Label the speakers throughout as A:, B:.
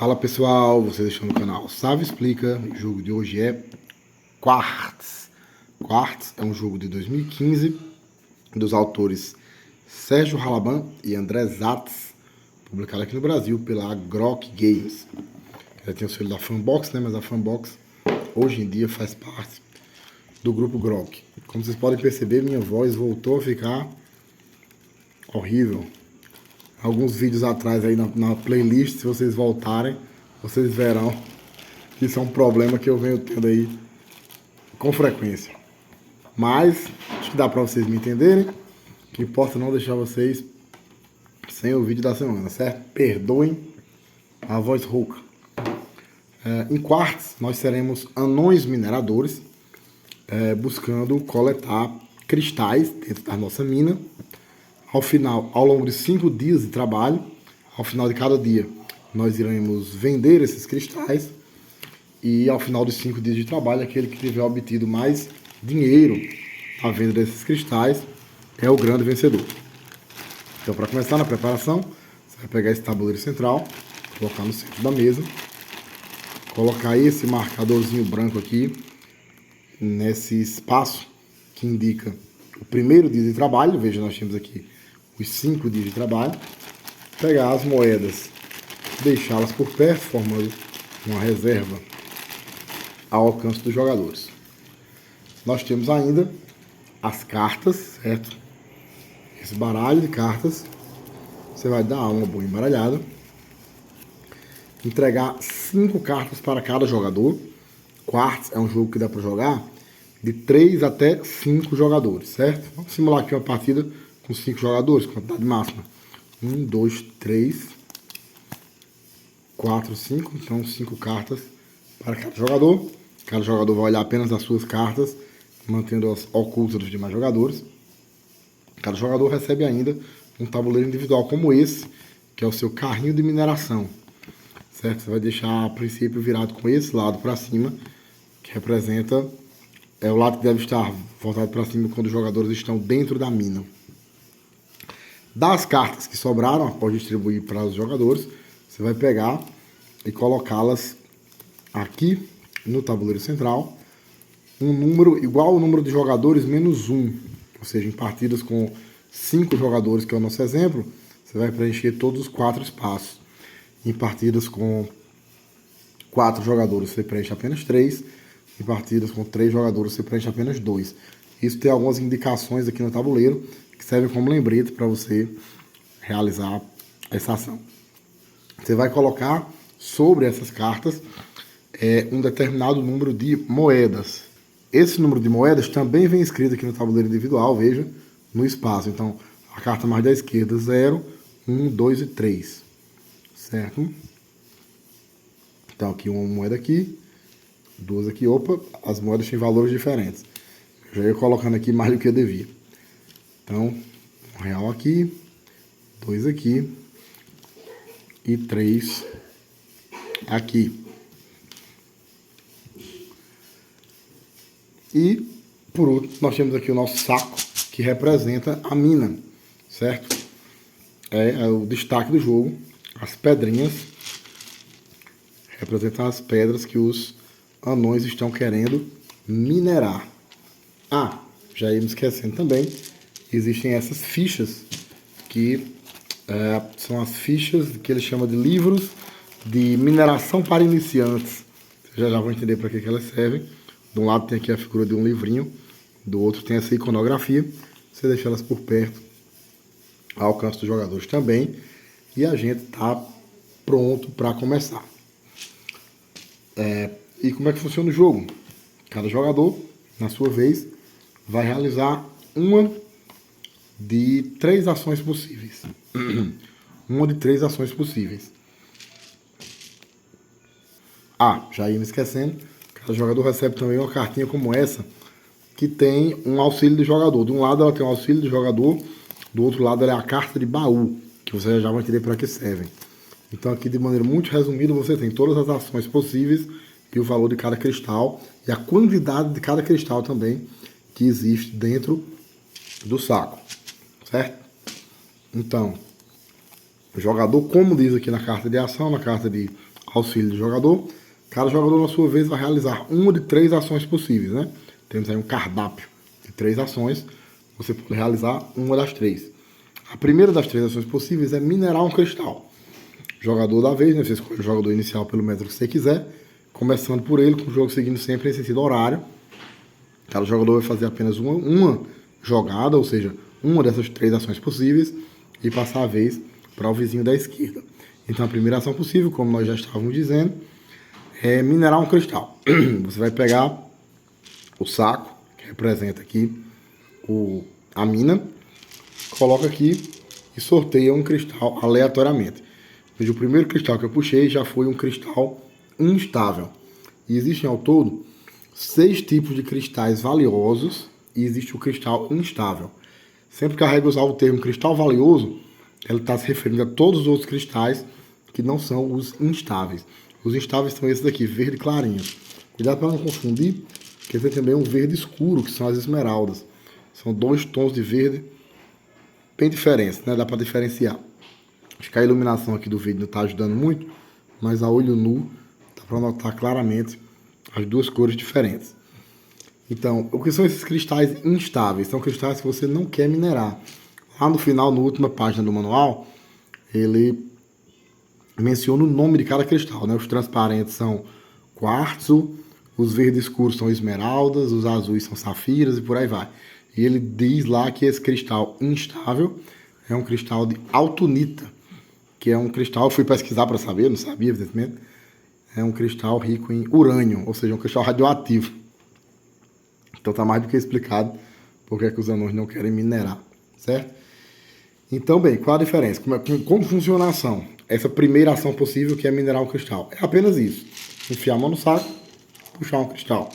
A: Fala pessoal, vocês estão no canal Sávio Explica. O jogo de hoje é Quartz. Quartz é um jogo de 2015 dos autores Sérgio Halaban e André Zatz, publicado aqui no Brasil pela Grok Games. Já tem o selo da Fanbox, né? Mas a Fanbox hoje em dia faz parte do grupo Grok. Como vocês podem perceber, minha voz voltou a ficar horrível. Alguns vídeos atrás aí na playlist, se vocês voltarem, vocês verão que isso é um problema que eu venho tendo aí com frequência. Mas acho que dá pra vocês me entenderem. O que importa é não deixar vocês sem o vídeo da semana, certo? Perdoem a voz rouca. Em Quartz, nós seremos anões mineradores, buscando coletar cristais dentro da nossa mina. Ao final, ao longo de 5 dias de trabalho, ao final de cada dia, nós iremos vender esses cristais. E ao final dos 5 dias de trabalho, aquele que tiver obtido mais dinheiro à venda desses cristais é o grande vencedor. Então, para começar na preparação, você vai pegar esse tabuleiro central, colocar no centro da mesa, colocar esse marcadorzinho branco aqui nesse espaço que indica o primeiro dia de trabalho. Veja, nós temos aqui os 5 dias de trabalho. Pegar as moedas, deixá-las por perto, formando uma reserva ao alcance dos jogadores. Nós temos ainda as cartas, certo? Esse baralho de cartas. Você vai dar uma boa embaralhada. Entregar 5 cartas para cada jogador. Quartz é um jogo que dá para jogar de 3 até 5 jogadores, certo? Vamos simular aqui uma partida com 5 jogadores, quantidade máxima. 1, 2, 3, 4, 5. Então 5 cartas para cada jogador. Cada jogador vai olhar apenas as suas cartas, mantendo-as ocultas dos demais jogadores. Cada jogador recebe ainda um tabuleiro individual como esse, que é o seu carrinho de mineração, certo? Você vai deixar a princípio virado com esse lado para cima, que representa o lado que deve estar voltado para cima quando os jogadores estão dentro da mina. Das cartas que sobraram, após distribuir para os jogadores, você vai pegar e colocá-las aqui no tabuleiro central, um número igual ao número de jogadores menos 1, ou seja, em partidas com 5 jogadores, que é o nosso exemplo, você vai preencher todos os 4 espaços. Em partidas com 4 jogadores, você preenche apenas 3. Em partidas com 3 jogadores, você preenche apenas 2. Isso tem algumas indicações aqui no tabuleiro que servem como lembrete para você realizar essa ação. Você vai colocar sobre essas cartas um determinado número de moedas. Esse número de moedas também vem escrito aqui no tabuleiro individual, veja, no espaço. Então, a carta mais da esquerda, 0, 1, 2 e 3. Certo? Então, aqui uma moeda aqui, 2 aqui. Opa, as moedas têm valores diferentes. Eu já ia colocando aqui mais do que eu devia. Então, 1 real aqui, 2 aqui e 3 aqui. E, por último, nós temos aqui o nosso saco, que representa a mina, certo? É o destaque do jogo. As pedrinhas representam as pedras que os anões estão querendo minerar. Ah, já ia me esquecendo também, existem essas fichas, que são as fichas que eles chamam de livros de mineração para iniciantes. Vocês já vão entender para que elas servem. De um lado tem aqui a figura de um livrinho, do outro tem essa iconografia. Você deixa elas por perto, ao alcance dos jogadores também. E a gente está pronto para começar. E como é que funciona o jogo? Cada jogador, na sua vez, vai realizar uma de 3 ações possíveis. Uma de 3 ações possíveis. Ah, já ia me esquecendo. Cada jogador recebe também uma cartinha como essa, que tem um auxílio de jogador. De um lado ela tem um auxílio de jogador, do outro lado ela é a carta de baú, que você já vai entender para que servem. Então aqui, de maneira muito resumida, você tem todas as ações possíveis e o valor de cada cristal e a quantidade de cada cristal também que existe dentro do saco, certo? Então, o jogador, como diz aqui na carta de ação, na carta de auxílio do jogador. Cada jogador, na sua vez, vai realizar uma de 3 ações possíveis, né? Temos aí um cardápio de 3 ações. Você pode realizar uma das 3. A primeira das 3 ações possíveis é minerar um cristal. Jogador da vez, né? Você escolhe o jogador inicial pelo método que você quiser, começando por ele, com o jogo seguindo sempre em sentido horário. Cada jogador vai fazer apenas uma jogada, ou seja, uma dessas 3 ações possíveis, e passar a vez para o vizinho da esquerda. Então a primeira ação possível, como nós já estávamos dizendo, é minerar um cristal. Você vai pegar o saco, que representa aqui a mina, coloca aqui e sorteia um cristal aleatoriamente. Veja, o primeiro cristal que eu puxei já foi um cristal instável. E existem ao todo 6 tipos de cristais valiosos e existe o cristal instável. Sempre que a regra usar o termo cristal valioso, ela está se referindo a todos os outros cristais que não são os instáveis. Os instáveis são esses daqui, verde clarinho. Cuidado para não confundir, porque tem também um verde escuro, que são as esmeraldas. São 2 tons de verde bem diferentes, né? Dá para diferenciar. Acho que a iluminação aqui do vídeo não está ajudando muito, mas a olho nu dá para notar claramente as 2 cores diferentes. Então, o que são esses cristais instáveis? São cristais que você não quer minerar. Lá no final, na última página do manual, ele menciona o nome de cada cristal, né? Os transparentes são quartzo, os verdes escuros são esmeraldas, os azuis são safiras e por aí vai. E ele diz lá que esse cristal instável é um cristal de autunita, que é um cristal, eu fui pesquisar para saber, não sabia, evidentemente, é um cristal rico em urânio, ou seja, um cristal radioativo. Então tá mais do que explicado porque é que os anões não querem minerar, certo? Então, bem, qual a diferença? Como funciona a ação? Essa primeira ação possível, que é minerar um cristal. É apenas isso. Enfiar a mão no saco, puxar um cristal.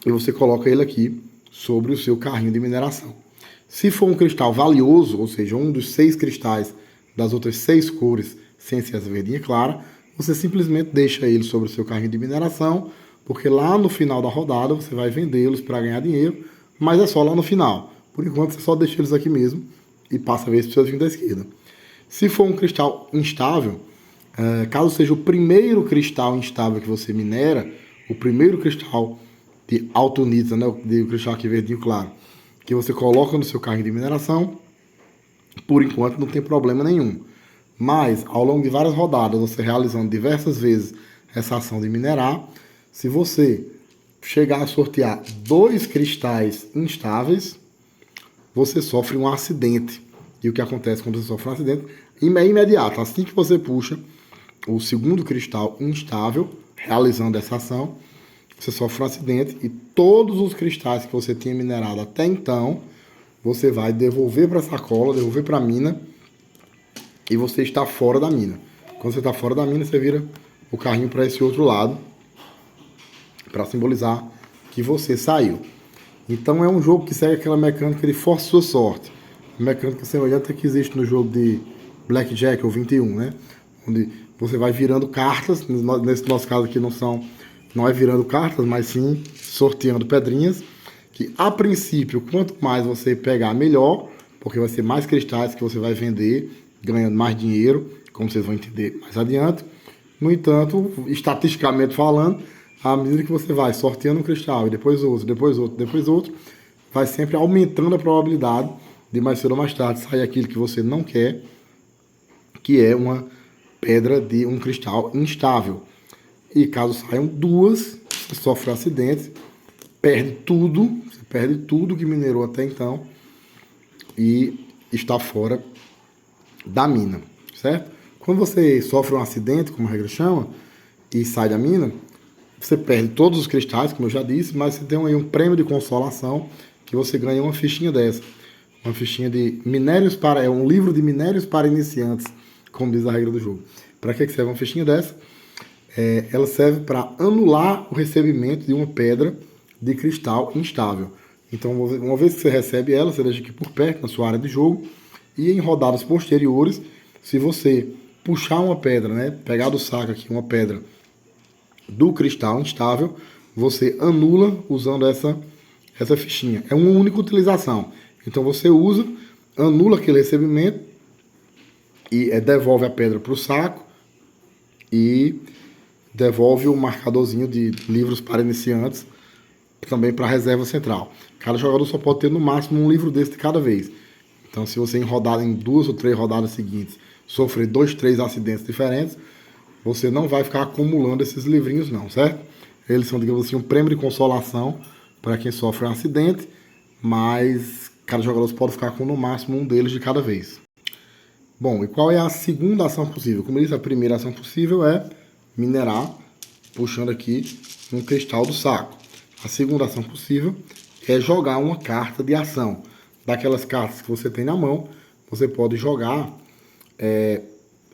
A: E você coloca ele aqui sobre o seu carrinho de mineração. Se for um cristal valioso, ou seja, um dos 6 cristais das outras 6 cores, sem ser essa verdinha clara, você simplesmente deixa ele sobre o seu carrinho de mineração, porque lá no final da rodada você vai vendê-los para ganhar dinheiro, mas é só lá no final. Por enquanto você só deixa eles aqui mesmo e passa a vez para o seu vizinho da esquerda. Se for um cristal instável, caso seja o primeiro cristal instável que você minera, o primeiro cristal de autunita, né, o cristal aqui verdinho claro, que você coloca no seu carrinho de mineração, por enquanto não tem problema nenhum. Mas, ao longo de várias rodadas, você realizando diversas vezes essa ação de minerar, se você chegar a sortear 2 cristais instáveis, você sofre um acidente. E o que acontece quando você sofre um acidente é imediato. Assim que você puxa o segundo cristal instável, realizando essa ação, você sofre um acidente e todos os cristais que você tinha minerado até então, você vai devolver para a sacola, devolver para a mina, e você está fora da mina. Quando você está fora da mina, você vira o carrinho para esse outro lado, para simbolizar que você saiu. Então é um jogo que segue aquela mecânica de força sua sorte. Uma mecânica semelhante que existe no jogo de Blackjack ou 21, né? Onde você vai virando cartas, nesse nosso caso aqui não é virando cartas, mas sim sorteando pedrinhas, que a princípio, quanto mais você pegar, melhor, porque vai ser mais cristais que você vai vender, ganhando mais dinheiro, como vocês vão entender mais adiante. No entanto, estatisticamente falando, à medida que você vai sorteando um cristal, e depois outro, depois outro, depois outro, vai sempre aumentando a probabilidade de mais cedo ou mais tarde sair aquilo que você não quer, que é uma pedra de um cristal instável. E caso saiam 2, você sofre um acidente, perde tudo que minerou até então e está fora da mina, certo? Quando você sofre um acidente, como a regra chama, e sai da mina, você perde todos os cristais, como eu já disse, mas você tem aí um prêmio de consolação que você ganha uma fichinha dessa. Uma fichinha de minérios é um livro de minérios para iniciantes, como diz a regra do jogo. Para que serve uma fichinha dessa? Ela serve para anular o recebimento de uma pedra de cristal instável. Então, uma vez que você recebe ela, você deixa aqui por perto, na sua área de jogo, e em rodadas posteriores, se você puxar uma pedra, né, pegar do saco aqui uma pedra do cristal instável, você anula usando essa fichinha. É uma única utilização. Então você usa, anula aquele recebimento e devolve a pedra para o saco, e devolve o marcadorzinho de livros para iniciantes também para a reserva central. Cada jogador só pode ter no máximo um livro desse de cada vez. Então, se você em 2 ou 3 rodadas seguintes sofrer 2, 3 acidentes diferentes, você não vai ficar acumulando esses livrinhos não, certo? Eles são, digamos assim, um prêmio de consolação para quem sofre um acidente, mas cada jogador pode ficar com no máximo um deles de cada vez. Bom, e qual é a segunda ação possível? Como eu disse, a primeira ação possível é minerar, puxando aqui um cristal do saco. A segunda ação possível é jogar uma carta de ação. Daquelas cartas que você tem na mão, você pode jogar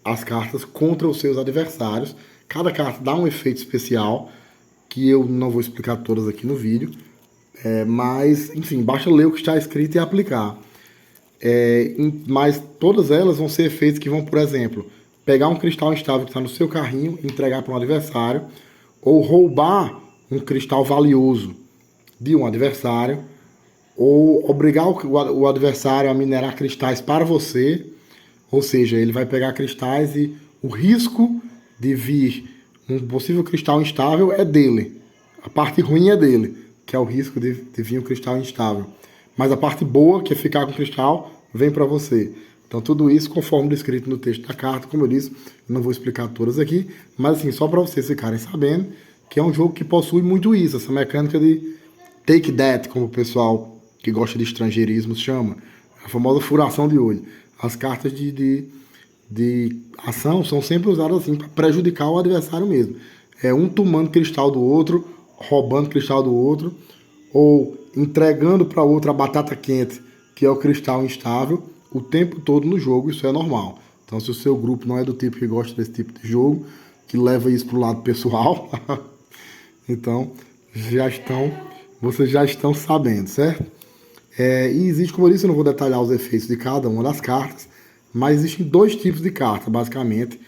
A: as cartas contra os seus adversários. Cada carta dá um efeito especial, que eu não vou explicar todas aqui no vídeo, mas, enfim, basta ler o que está escrito e aplicar. Mas todas elas vão ser efeitos que vão, por exemplo, pegar um cristal instável que está no seu carrinho e entregar para um adversário, ou roubar um cristal valioso de um adversário, ou obrigar o adversário a minerar cristais para você, ou seja, ele vai pegar cristais e o risco de vir um possível cristal instável é dele. A parte ruim é dele, que é o risco de vir um cristal instável. Mas a parte boa, que é ficar com o cristal, vem para você. Então tudo isso conforme descrito no texto da carta, como eu disse, eu não vou explicar todas aqui, mas assim, só para vocês ficarem sabendo que é um jogo que possui muito isso, essa mecânica de take that, como o pessoal que gosta de estrangeirismo chama, a famosa furação de olho. As cartas de ação são sempre usadas assim para prejudicar o adversário mesmo. É um tomando cristal do outro, roubando cristal do outro, ou entregando para o outro a batata quente, que é o cristal instável, o tempo todo no jogo. Isso é normal. Então, se o seu grupo não é do tipo que gosta desse tipo de jogo, que leva isso para o lado pessoal, então vocês já estão sabendo, certo? E existe, como eu disse, eu não vou detalhar os efeitos de cada uma das cartas, mas existem 2 tipos de cartas, basicamente,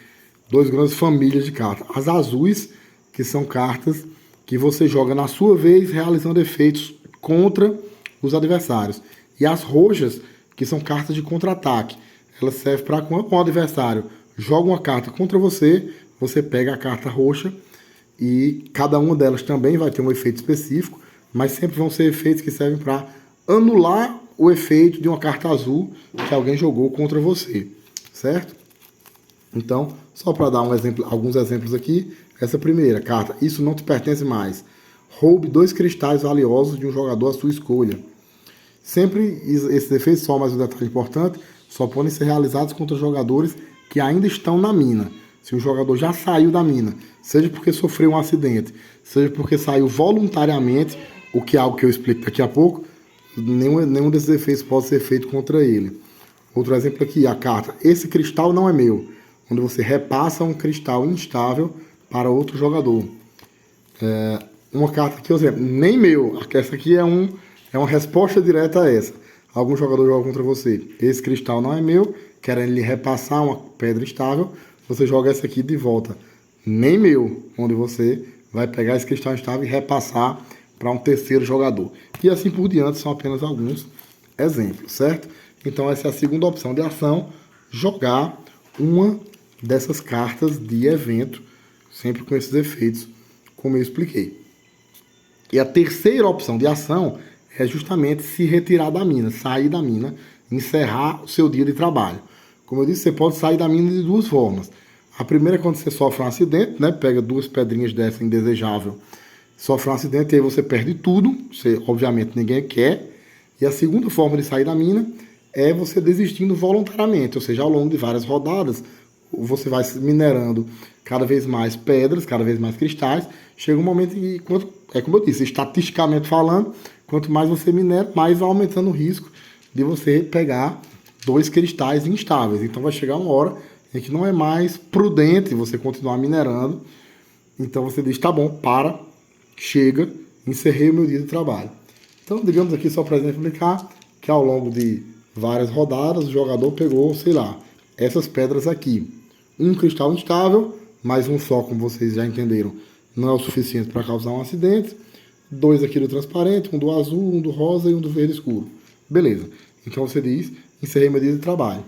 A: 2 grandes famílias de cartas. As azuis, que são cartas que você joga na sua vez, realizando efeitos contra os adversários. E as roxas, que são cartas de contra-ataque. Elas servem para quando o adversário joga uma carta contra você, você pega a carta roxa e cada uma delas também vai ter um efeito específico, mas sempre vão ser efeitos que servem para anular o efeito de uma carta azul que alguém jogou contra você, certo? Então, só para dar alguns exemplos aqui, essa primeira carta, isso não te pertence mais. Roube 2 cristais valiosos de um jogador à sua escolha. Sempre esses efeitos, só mais um detalhe importante, só podem ser realizados contra jogadores que ainda estão na mina. Se o jogador já saiu da mina, seja porque sofreu um acidente, seja porque saiu voluntariamente, o que é algo que eu explico daqui a pouco, nenhum desses efeitos pode ser feito contra ele. Outro exemplo aqui, a carta, esse cristal não é meu, onde você repassa um cristal instável para outro jogador. Uma carta aqui, por exemplo, nem meu, essa aqui é uma resposta direta a essa. Algum jogador joga contra você, esse cristal não é meu, querendo lhe repassar uma pedra instável, você joga essa aqui de volta, nem meu, onde você vai pegar esse cristal instável e repassar para um terceiro jogador. E assim por diante, são apenas alguns exemplos, certo? Então essa é a segunda opção de ação, jogar uma dessas cartas de evento, sempre com esses efeitos, como eu expliquei. E a terceira opção de ação é justamente se retirar da mina, sair da mina, encerrar o seu dia de trabalho. Como eu disse, você pode sair da mina de 2 formas. A primeira é quando você sofre um acidente, né? Pega 2 pedrinhas dessa indesejável, sofre um acidente e aí você perde tudo, obviamente ninguém quer. E a segunda forma de sair da mina é você desistindo voluntariamente, ou seja, ao longo de várias rodadas, você vai minerando cada vez mais pedras, cada vez mais cristais. Chega um momento em que, como eu disse, estatisticamente falando, quanto mais você minera, mais vai aumentando o risco de você pegar 2 cristais instáveis. Então vai chegar uma hora em que não é mais prudente você continuar minerando. Então você diz, tá bom, chega, encerrei o meu dia de trabalho. Então, digamos aqui, só para exemplificar, que ao longo de várias rodadas, o jogador pegou, sei lá, essas pedras aqui. Um cristal instável, mais um só, como vocês já entenderam, não é o suficiente para causar um acidente. 2 aqui do transparente, um do azul, um do rosa e um do verde escuro. Beleza. Então você diz, encerrei meu dia de trabalho.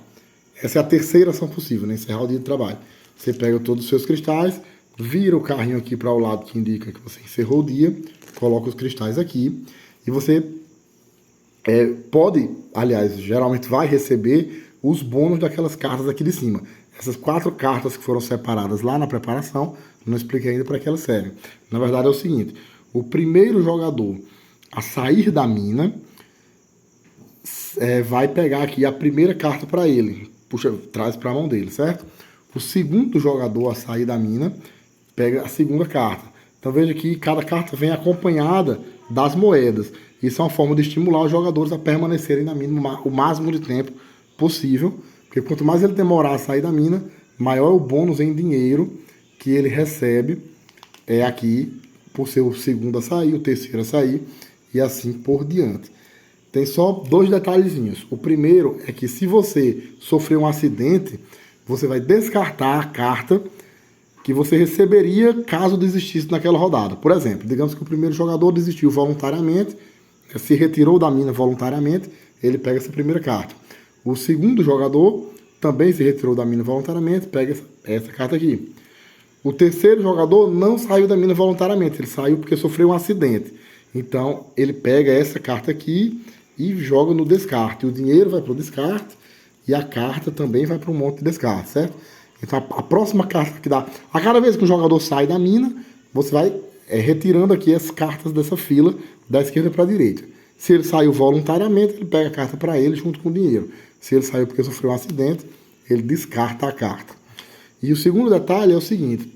A: Essa é a terceira ação possível, né? Encerrar o dia de trabalho. Você pega todos os seus cristais, vira o carrinho aqui para o lado que indica que você encerrou o dia, coloca os cristais aqui e você pode, aliás, geralmente vai receber os bônus daquelas cartas aqui de cima. Essas 4 cartas que foram separadas lá na preparação, não expliquei ainda para que elas servem. Na verdade é o seguinte, o primeiro jogador a sair da mina vai pegar aqui a primeira carta para ele, puxa, traz para a mão dele, certo? O segundo jogador a sair da mina pega a segunda carta. Então veja que cada carta vem acompanhada das moedas. Isso é uma forma de estimular os jogadores a permanecerem na mina o máximo de tempo possível, porque quanto mais ele demorar a sair da mina, maior é o bônus em dinheiro que ele recebe aqui, por ser o segundo a sair, o terceiro a sair, e assim por diante. Tem só 2 detalhezinhos. O primeiro é que se você sofrer um acidente, você vai descartar a carta que você receberia caso desistisse naquela rodada. Por exemplo, digamos que o primeiro jogador desistiu voluntariamente, se retirou da mina voluntariamente, ele pega essa primeira carta. O segundo jogador também se retirou da mina voluntariamente, pega essa carta aqui. O terceiro jogador não saiu da mina voluntariamente, ele saiu porque sofreu um acidente. Então, ele pega essa carta aqui e joga no descarte. O dinheiro vai para o descarte e a carta também vai para um monte de descarte, certo? Então, a próxima carta que dá... A cada vez que um jogador sai da mina, você vai retirando aqui as cartas dessa fila da esquerda para a direita. Se ele saiu voluntariamente, ele pega a carta para ele junto com o dinheiro. Se ele saiu porque sofreu um acidente, ele descarta a carta. E o segundo detalhe é o seguinte,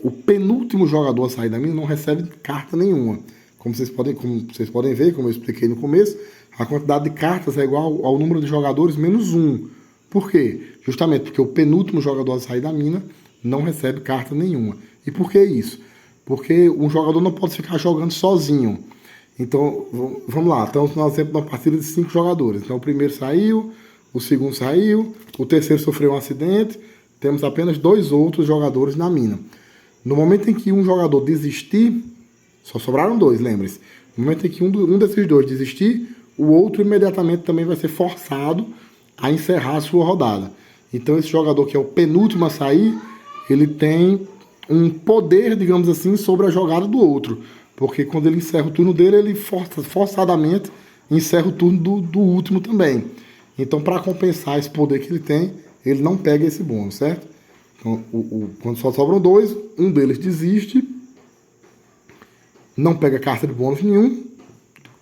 A: o penúltimo jogador a sair da mina não recebe carta nenhuma. Como vocês podem ver, como eu expliquei no começo, a quantidade de cartas é igual ao número de jogadores menos 1. Por quê? Justamente porque o penúltimo jogador a sair da mina não recebe carta nenhuma. E por que isso? Porque um jogador não pode ficar jogando sozinho. Então, vamos lá, estamos no exemplo de uma partida de 5 jogadores. Então, o primeiro saiu, o segundo saiu, o terceiro sofreu um acidente, temos apenas 2 outros jogadores na mina. No momento em que um jogador desistir, só sobraram 2, lembre-se. No momento em que um desses 2 desistir, o outro imediatamente também vai ser forçado a encerrar a sua rodada. Então, esse jogador que é o penúltimo a sair, ele tem um poder, digamos assim, sobre a jogada do outro. Porque quando ele encerra o turno dele, ele forçadamente encerra o turno do último também. Então, para compensar esse poder que ele tem, ele não pega esse bônus, certo? Então, quando só sobram 2, um deles desiste, não pega carta de bônus nenhum.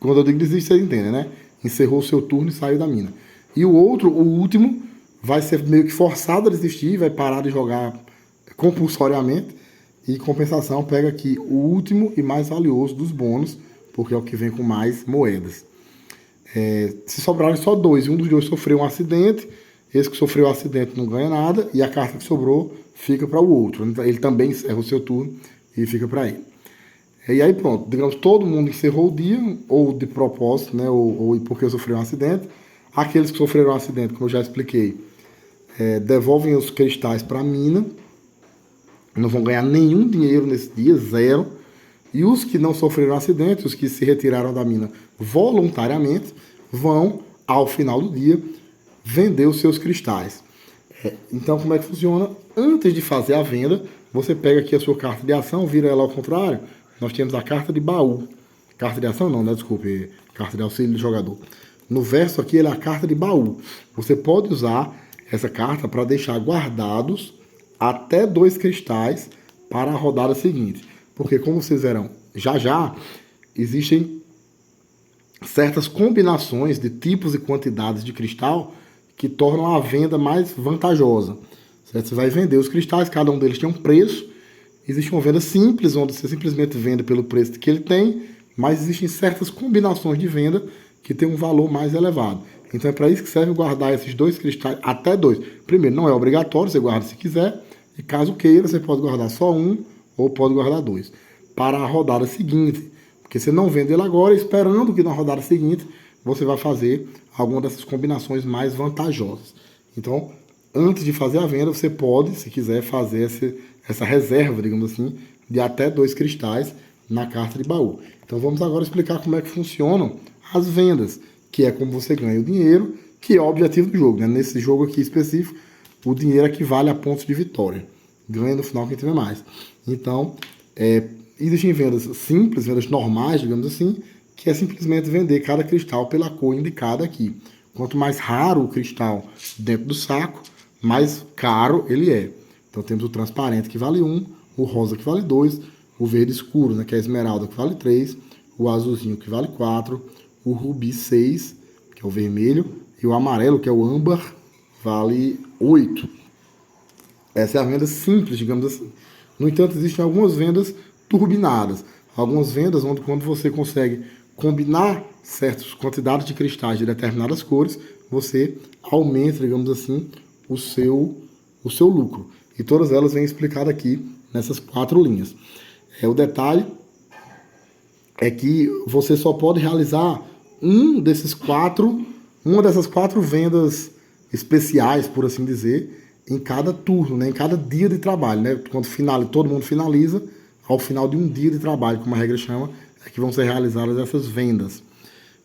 A: Quando eu digo desiste, vocês entendem, né? Encerrou o seu turno e saiu da mina. E o outro, o último, vai ser meio que forçado a desistir, vai parar de jogar compulsoriamente. E compensação pega aqui o último e mais valioso dos bônus, porque é o que vem com mais moedas. Se sobrarem só 2 e um dos 2 sofreu um acidente, esse que sofreu o acidente não ganha nada e a carta que sobrou fica para o outro. Ele também encerra o seu turno e fica para ele. E aí pronto, digamos, todo mundo encerrou o dia, ou de propósito, né, ou porque sofreu um acidente. Aqueles que sofreram um acidente, como eu já expliquei, devolvem os cristais para a mina, não vão ganhar nenhum dinheiro nesse dia, 0. E os que não sofreram acidente, os que se retiraram da mina voluntariamente, vão, ao final do dia, vender os seus cristais. Então, como é que funciona? Antes de fazer a venda, você pega aqui a sua carta de ação, vira ela ao contrário, nós temos a carta de baú. Carta de ação não, né? Desculpe, carta de auxílio do jogador. No verso aqui, ela é a carta de baú. Você pode usar essa carta para deixar guardados até 2 cristais para a rodada seguinte. Porque, como vocês verão, já existem certas combinações de tipos e quantidades de cristal que tornam a venda mais vantajosa. Certo? Você vai vender os cristais, cada um deles tem um preço. Existe uma venda simples, onde você simplesmente vende pelo preço que ele tem, mas existem certas combinações de venda que tem um valor mais elevado. Então é para isso que serve guardar esses 2 cristais, até 2. Primeiro, não é obrigatório, você guarda se quiser, e caso queira, você pode guardar só 1 ou pode guardar 2. Para a rodada seguinte, porque você não vende ele agora, esperando que na rodada seguinte você vai fazer alguma dessas combinações mais vantajosas. Então, antes de fazer a venda, você pode, se quiser, fazer essa reserva, digamos assim, de até 2 cristais na carta de baú. Então vamos agora explicar como é que funcionam as vendas, que é como você ganha o dinheiro, que é o objetivo do jogo, né? Nesse jogo aqui específico, o dinheiro equivale a pontos de vitória. Ganha no final quem tiver mais. Então, existem vendas simples, vendas normais, digamos assim, que é simplesmente vender cada cristal pela cor indicada aqui. Quanto mais raro o cristal dentro do saco, mais caro ele é. Então temos o transparente que vale 1, o rosa que vale 2, o verde escuro, né, que é a esmeralda, que vale 3, o azulzinho que vale 4, o rubi 6, que é o vermelho, e o amarelo, que é o âmbar, vale 8. Essa é a venda simples, digamos assim. No entanto, existem algumas vendas turbinadas. Algumas vendas onde quando você consegue combinar certas quantidades de cristais de determinadas cores, você aumenta, digamos assim, o seu lucro. E todas elas vêm explicadas aqui nessas 4 linhas. O detalhe é que você só pode realizar uma dessas 4 vendas especiais, por assim dizer, em cada turno, né? Em cada dia de trabalho, né? Quando todo mundo finaliza, ao final de um dia de trabalho, como a regra chama, é que vão ser realizadas essas vendas.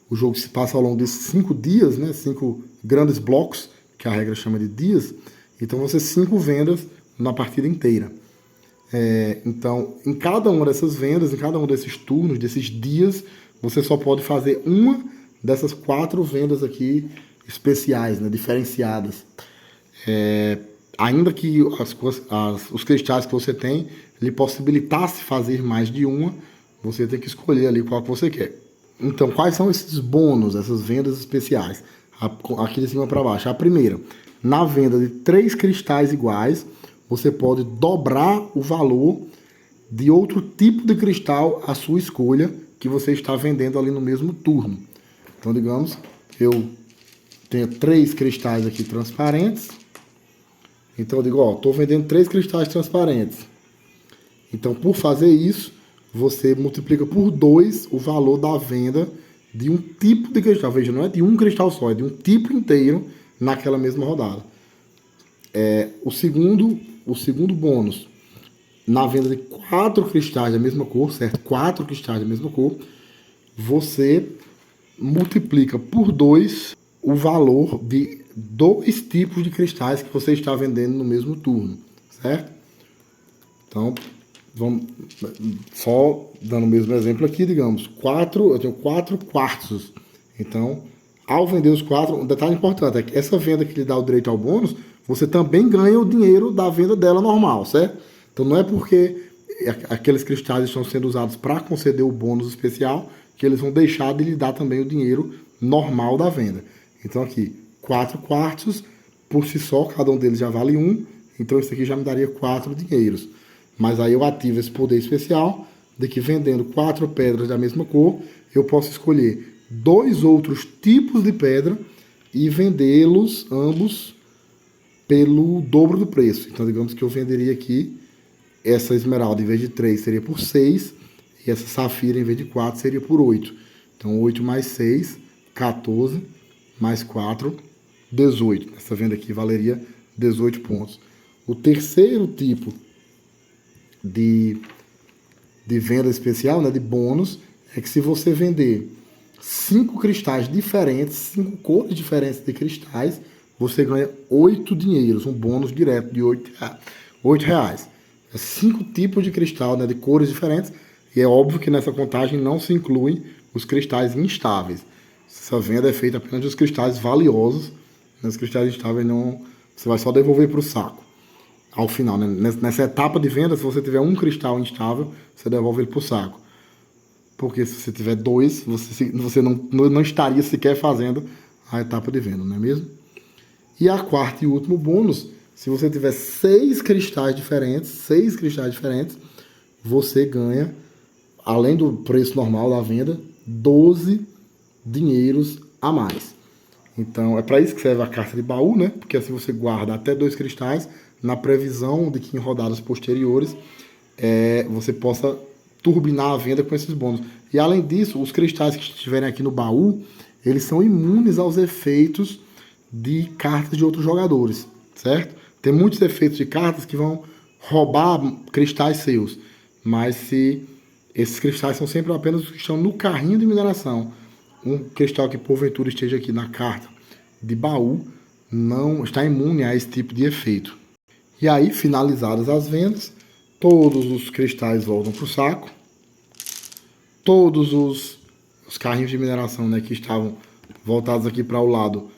A: O jogo se passa ao longo desses 5 dias, né? 5 grandes blocos, que a regra chama de dias. Então vão ser 5 vendas na partida inteira. Então, em cada uma dessas vendas, em cada um desses turnos, desses dias, você só pode fazer uma dessas 4 vendas aqui especiais, né? Diferenciadas. Ainda que os cristais que você tem lhe possibilitasse fazer mais de uma, você tem que escolher ali qual que você quer. Então, quais são esses bônus, essas vendas especiais? Aqui de cima para baixo. A primeira, na venda de 3 cristais iguais, você pode dobrar o valor de outro tipo de cristal à sua escolha que você está vendendo ali no mesmo turno. Então, digamos, eu tenho 3 cristais aqui transparentes. Então eu digo, ó, estou vendendo 3 cristais transparentes. Então, por fazer isso, você multiplica por 2 o valor da venda de um tipo de cristal. Veja, não é de um cristal só, é de um tipo inteiro naquela mesma rodada. O segundo bônus, na venda de 4 cristais da mesma cor, certo? 4 cristais da mesma cor, você multiplica por 2 o valor de 2 tipos de cristais que você está vendendo no mesmo turno, certo? Então, vamos só dando o mesmo exemplo aqui, digamos, eu tenho 4 quartzos. Então, ao vender os 4, um detalhe importante é que essa venda que lhe dá o direito ao bônus, você também ganha o dinheiro da venda dela normal, certo? Então, não é porque aqueles cristais estão sendo usados para conceder o bônus especial que eles vão deixar de lhe dar também o dinheiro normal da venda. Então, aqui, 4 quartos, por si só, cada um deles já vale 1, então isso aqui já me daria 4 dinheiros. Mas aí eu ativo esse poder especial de que vendendo 4 pedras da mesma cor, eu posso escolher 2 outros tipos de pedra e vendê-los ambos pelo dobro do preço. Então, digamos que eu venderia aqui essa esmeralda, em vez de 3, seria por 6, e essa safira, em vez de 4, seria por 8. Então, 8 mais 6, 14, mais 4, 18. Essa venda aqui valeria 18 pontos. O terceiro tipo de venda especial, né, de bônus, é que se você vender 5 cristais diferentes, 5 cores diferentes de cristais, você ganha 8 dinheiros, um bônus direto de 8 reais. 5 tipos de cristal, né, de cores diferentes, e é óbvio que nessa contagem não se incluem os cristais instáveis. Essa venda é feita apenas dos cristais valiosos, né, os cristais instáveis não, você vai só devolver para o saco. Ao final, né? Nessa etapa de venda, se você tiver um cristal instável, você devolve ele para o saco. Porque se você tiver 2, você não estaria sequer fazendo a etapa de venda, não é mesmo? E a quarta e último bônus, se você tiver 6 cristais diferentes, você ganha, além do preço normal da venda, 12 dinheiros a mais. Então, é para isso que serve a carta de baú, né? Porque assim você guarda até 2 cristais, na previsão de que em rodadas posteriores você possa turbinar a venda com esses bônus. E além disso, os cristais que estiverem aqui no baú, eles são imunes aos efeitos de cartas de outros jogadores, certo? Tem muitos efeitos de cartas que vão roubar cristais seus, mas se esses cristais são sempre apenas os que estão no carrinho de mineração, um cristal que porventura esteja aqui na carta de baú, não está imune a esse tipo de efeito. E aí, finalizadas as vendas, todos os cristais voltam para o saco, todos os carrinhos de mineração, né, que estavam voltados aqui para o lado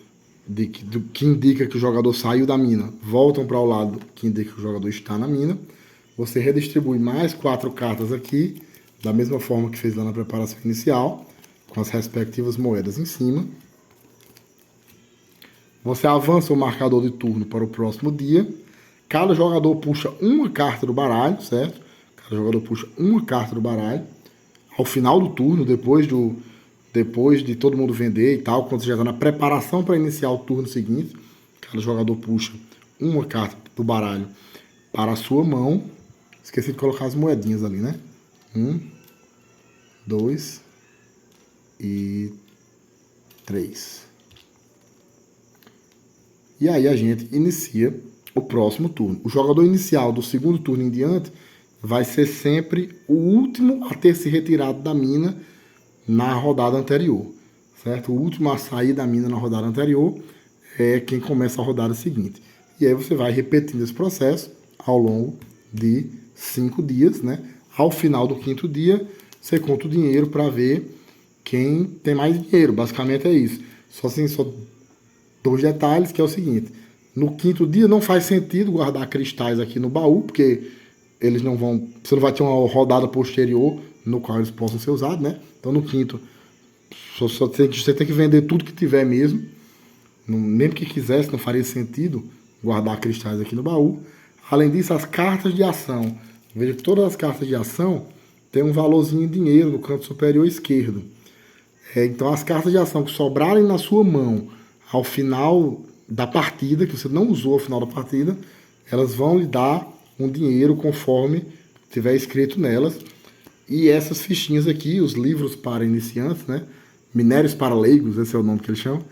A: que indica que o jogador saiu da mina, voltam para o lado que indica que o jogador está na mina. Você redistribui mais 4 cartas aqui, da mesma forma que fez lá na preparação inicial, com as respectivas moedas em cima. Você avança o marcador de turno para o próximo dia. Cada jogador puxa uma carta do baralho, certo? Cada jogador puxa uma carta do baralho. Ao final do turno, depois de todo mundo vender e tal, quando você já está na preparação para iniciar o turno seguinte, cada jogador puxa uma carta do baralho para a sua mão. Esqueci de colocar as moedinhas ali, né? 1, 2 e 3. E aí a gente inicia o próximo turno. O jogador inicial do segundo turno em diante vai ser sempre o último a ter se retirado da mina na rodada anterior, certo? O último a sair da mina na rodada anterior é quem começa a rodada seguinte. E aí você vai repetindo esse processo ao longo de 5 dias, né? Ao final do 5º dia, você conta o dinheiro para ver quem tem mais dinheiro. Basicamente é isso. Só 2 detalhes, que é o seguinte: no 5º dia não faz sentido guardar cristais aqui no baú, porque eles não vão, você não vai ter uma rodada posterior no qual eles possam ser usados, né? Então no 5º você tem que vender tudo que tiver mesmo. Mesmo que quisesse, não faria sentido guardar cristais aqui no baú. Além disso, as cartas de ação. Veja que todas as cartas de ação têm um valorzinho em dinheiro no canto superior esquerdo. Então as cartas de ação que sobrarem na sua mão ao final da partida, que você não usou ao final da partida, elas vão lhe dar um dinheiro conforme tiver escrito nelas. E essas fichinhas aqui, os livros para iniciantes, né? Minérios para leigos, esse é o nome que eles chamam.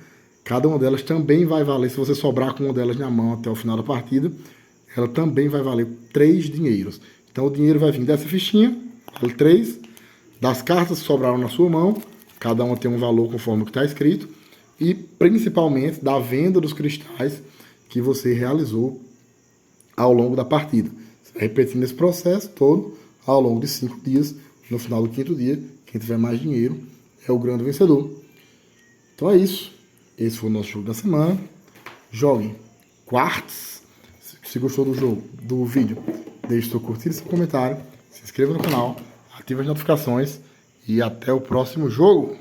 A: Cada uma delas também vai valer, se você sobrar com uma delas na mão até o final da partida, ela também vai valer 3 dinheiros. Então o dinheiro vai vir dessa fichinha, vale 3, das cartas que sobraram na sua mão, cada uma tem um valor conforme o que está escrito, e principalmente da venda dos cristais que você realizou ao longo da partida. Você vai repetindo esse processo todo ao longo de 5 dias. No final do 5º dia, quem tiver mais dinheiro é o grande vencedor. Então é isso. Esse foi o nosso jogo da semana. Joguem Quartz. Se gostou do vídeo, deixe seu curtir e seu comentário. Se inscreva no canal, ative as notificações e até o próximo jogo.